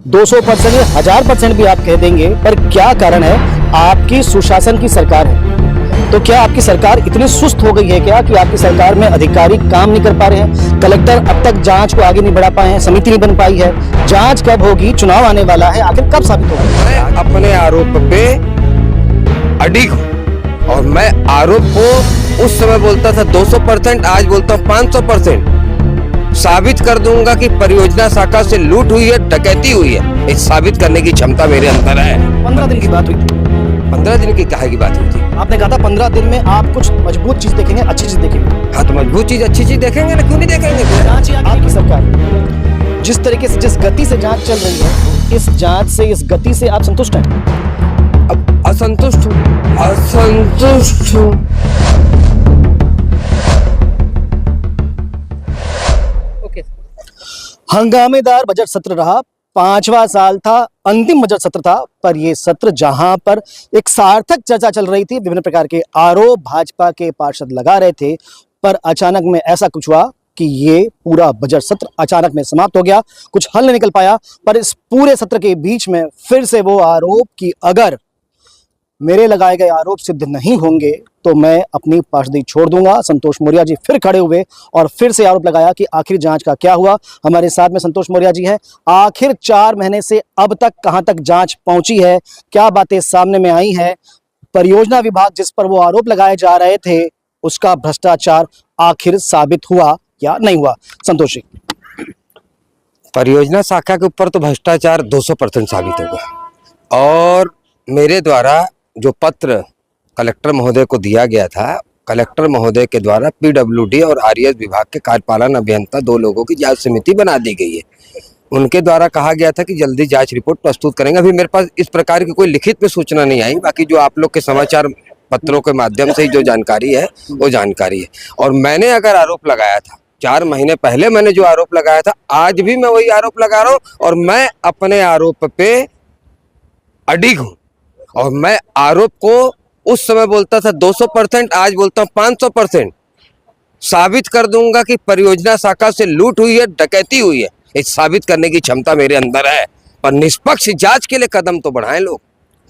200% या 1000% भी आप कह देंगे, पर क्या कारण है? आपकी सुशासन की सरकार है। तो क्या आपकी सरकार इतनी सुस्त हो गई है क्या कि आपकी सरकार में अधिकारी काम नहीं कर पा रहे हैं? कलेक्टर अब तक जांच को आगे नहीं बढ़ा पाए हैं, समिति नहीं बन पाई है। जांच कब होगी? चुनाव आने वाला है, आखिर कब साबित होगा? मैं अपने आरोप पे अडिग हूं और मैं आरोप को उस समय बोलता था 200%, आज बोलता हूं 500%। साबित कर दूंगा कि परियोजना शाखा से लूट हुई है, डकैती हुई है। इस साबित करने की क्षमता मेरे अंदर है। 15 दिन की बात हुई थी। 15 दिन की काहे की बात हुई थी? आपने कहा था 15 दिन में आप कुछ मजबूत चीज देखेंगे, अच्छी चीज देखेंगे। हाँ, तो मजबूत चीज अच्छी चीज देखेंगे ना, क्यों नहीं देखेंगे? जांच आपकी सरकार जिस तरीके से, जिस गति से जांच चल रही है, इस जांच से, इस गति से आप संतुष्ट हैं? अब असंतुष्ट हूँ। हंगामेदार बजट सत्र रहा। 5वां साल था, अंतिम बजट सत्र था, पर यह सत्र जहां पर एक सार्थक चर्चा चल रही थी, विभिन्न प्रकार के आरोप भाजपा के पार्षद लगा रहे थे, पर अचानक में ऐसा कुछ हुआ कि ये पूरा बजट सत्र अचानक में समाप्त हो गया। कुछ हल नहीं निकल पाया। पर इस पूरे सत्र के बीच में फिर से वो आरोप कि अगर मेरे लगाए गए आरोप सिद्ध नहीं होंगे तो मैं अपनी पार्षदी छोड़ दूंगा। संतोष मौर्य जी फिर खड़े हुए और फिर से आरोप लगाया कि आखिर जांच का क्या हुआ। हमारे साथ में संतोष मौर्य जी हैं। आखिर 4 महीने से अब तक कहां तक जांच पहुंची है? क्या बातें सामने में आई हैं? परियोजना विभाग जिस पर वो आरोप लगाए जा रहे थे, उसका भ्रष्टाचार आखिर साबित हुआ या नहीं हुआ? संतोष जी, परियोजना शाखा के ऊपर तो भ्रष्टाचार 200% साबित हो गया। और मेरे द्वारा जो पत्र कलेक्टर महोदय को दिया गया था, कलेक्टर महोदय के द्वारा पीडब्ल्यूडी और आरएस विभाग के कार्यपालन अभियंता 2 लोगों की जांच समिति बना दी गई है। उनके द्वारा कहा गया था कि जल्दी जांच रिपोर्ट प्रस्तुत करेंगे। अभी मेरे पास इस प्रकार की कोई लिखित में सूचना नहीं आई, बाकी जो आप लोग के समाचार पत्रों के माध्यम से जो जानकारी है वो जानकारी है। और मैंने अगर आरोप लगाया था 4 महीने पहले, मैंने जो आरोप लगाया था, आज भी मैं वही आरोप लगा रहा हूँ और मैं अपने आरोप पे अडिग हूँ। और मैं आरोप को उस समय बोलता था 200%, आज बोलता हूँ 500%। साबित कर दूंगा कि परियोजना शाखा से लूट हुई है, डकैती हुई है। इस साबित करने की क्षमता मेरे अंदर है। पर निष्पक्ष जांच के लिए कदम तो बढ़ाएं लोग।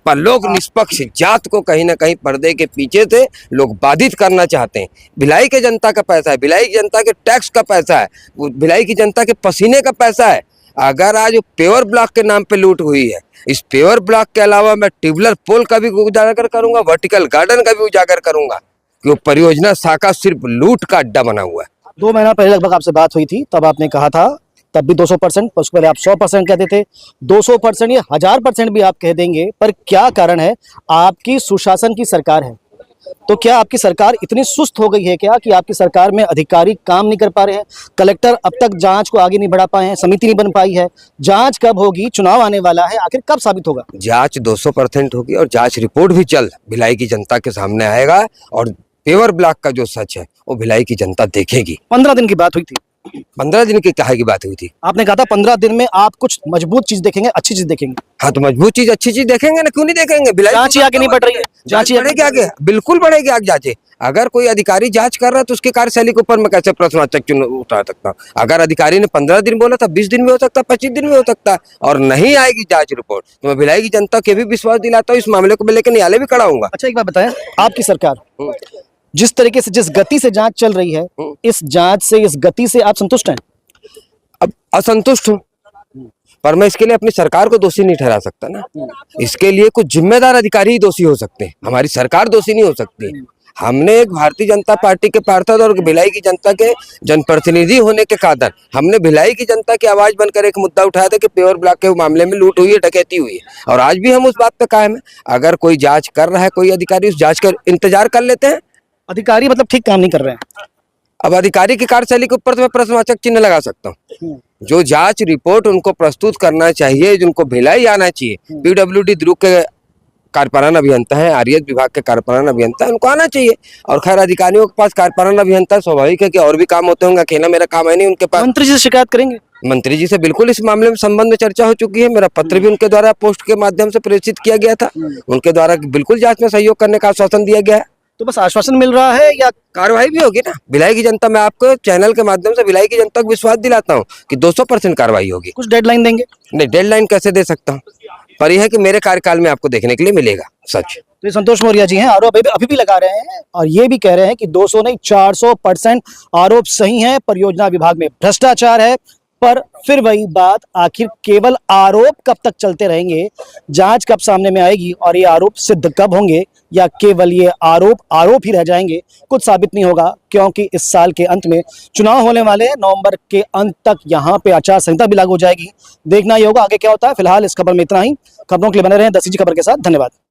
पर लोग निष्पक्ष जांच को कहीं ना कहीं पर्दे के पीछे से लोग बाधित करना चाहते हैं। भिलाई के जनता का पैसा है, भिलाई की जनता के टैक्स का पैसा है, भिलाई की जनता के पसीने का पैसा है। अगर आज पेवर ब्लॉक के नाम पे लूट हुई है, इस पेवर ब्लॉक के अलावा मैं ट्यूबुलर पोल का भी उजागर करूंगा, वर्टिकल गार्डन का भी उजागर करूंगा कि वो परियोजना शाखा सिर्फ लूट का अड्डा बना हुआ है। 2 महीना पहले लगभग आपसे बात हुई थी, तब आपने कहा था, तब भी 200%, उसके पहले आप 100% कहते थे। 200% या 1000% भी आप कह देंगे, पर क्या कारण है? आपकी सुशासन की सरकार है। तो क्या आपकी सरकार इतनी सुस्त हो गई है क्या कि आपकी सरकार में अधिकारी काम नहीं कर पा रहे हैं? कलेक्टर अब तक जांच को आगे नहीं बढ़ा पाए हैं, समिति नहीं बन पाई है। जांच कब होगी? चुनाव आने वाला है, आखिर कब साबित होगा? जांच 200% होगी और जांच रिपोर्ट भी जल्द भिलाई की जनता के सामने आएगा। और पेवर ब्लॉक का जो सच है वो भिलाई की जनता देखेगी। 15 दिन की बात हुई थी। 15 दिन की काहे की बात हुई थी? आपने कहा था 15 दिन में आप कुछ मजबूत चीज देखेंगे, अच्छी चीज देखेंगे। हाँ, तो मजबूत चीज अच्छी चीज देखेंगे ना, क्यों नहीं देखेंगे? जांच ही आगे नहीं बढ़ रही है। जांच बढ़ेगी आगे, बिल्कुल बढ़ेगी आगे जांच। अगर कोई अधिकारी जांच कर रहा है तो उसकी कार्यशैली के ऊपर मैं कैसे प्रश्नवाचक उठा सकता हूँ? अगर अधिकारी ने 15 दिन बोला था, 20 दिन में हो सकता है, 25 दिन में हो सकता है, और नहीं आएगी जांच रिपोर्ट तो मैं भिलाई की जनता के भी विश्वास दिलाता हूँ। इस मामले को मैं लेकर न्यायालय भी खड़ा हूँ। अच्छा, एक बात बताएं, आपकी सरकार जिस तरीके से, जिस गति से जांच चल रही है, इस जांच से, इस गति से आप संतुष्ट हैं? अब असंतुष्ट हूँ, पर मैं इसके लिए अपनी सरकार को दोषी नहीं ठहरा सकता ना। इसके लिए कुछ जिम्मेदार अधिकारी ही दोषी हो सकते हैं, हमारी सरकार दोषी नहीं हो सकती। हमने एक भारतीय जनता पार्टी के पार्षद और भिलाई की जनता के जनप्रतिनिधि होने के कारण हमने भिलाई की जनता की आवाज बनकर एक मुद्दा उठाया था कि पेवर ब्लॉक के मामले में लूट हुई है, डकैती हुई है। और आज भी हम उस बात पे कायम है। अगर कोई जांच कर रहा है, कोई अधिकारी, उस जांच का इंतजार कर लेते हैं। अधिकारी मतलब ठीक काम नहीं कर रहे हैं। अब अधिकारी की कार्यशैली के ऊपर तो मैं प्रश्नवाचक चिन्ह लगा सकता हूँ। जो जांच रिपोर्ट उनको प्रस्तुत करना चाहिए, जिनको भिलाई आना चाहिए, पीडब्ल्यूडी दुर्ग के कार्यपालन अभियंता है, आरएस विभाग के कार्यपालन अभियंता है, उनको आना चाहिए। और खैर अधिकारियों के पास कार्यपालन अभियंता स्वाभाविक है कि और भी काम होते होंगे, अकेला मेरा काम है नहीं उनके पास। मंत्री जी से शिकायत करेंगे? मंत्री जी से बिल्कुल इस मामले में संबंध में चर्चा हो चुकी है। मेरा पत्र भी उनके द्वारा पोस्ट के माध्यम से प्रेषित किया गया था। उनके द्वारा बिल्कुल जांच में सहयोग करने का आश्वासन दिया गया है। तो बस आश्वासन मिल रहा है या कार्रवाई भी होगी ना। भिलाई की जनता, मैं आपको चैनल के माध्यम से भिलाई की जनता को विश्वास दिलाता हूँ कि 200% कार्रवाई होगी। कुछ डेडलाइन देंगे? नहीं, डेडलाइन कैसे दे सकता हूँ, पर यह है कि मेरे कार्यकाल में आपको देखने के लिए मिलेगा सच। तो ये संतोष मौर्य जी हैं, आरोप अभी भी लगा रहे हैं और ये भी कह रहे हैं कि 200 नहीं 400% आरोप सही है, परियोजना विभाग में भ्रष्टाचार है। पर फिर वही बात, आखिर केवल आरोप कब तक चलते रहेंगे, जांच कब सामने में आएगी और ये आरोप सिद्ध कब होंगे, या केवल ये आरोप ही रह जाएंगे, कुछ साबित नहीं होगा। क्योंकि इस साल के अंत में चुनाव होने वाले हैं, नवंबर के अंत तक यहाँ पे आचार संहिता भी लागू हो जाएगी। देखना ही होगा आगे क्या होता है। फिलहाल इस खबर में इतना ही। खबरों के लिए बने रहें 10 खबर के साथ। धन्यवाद।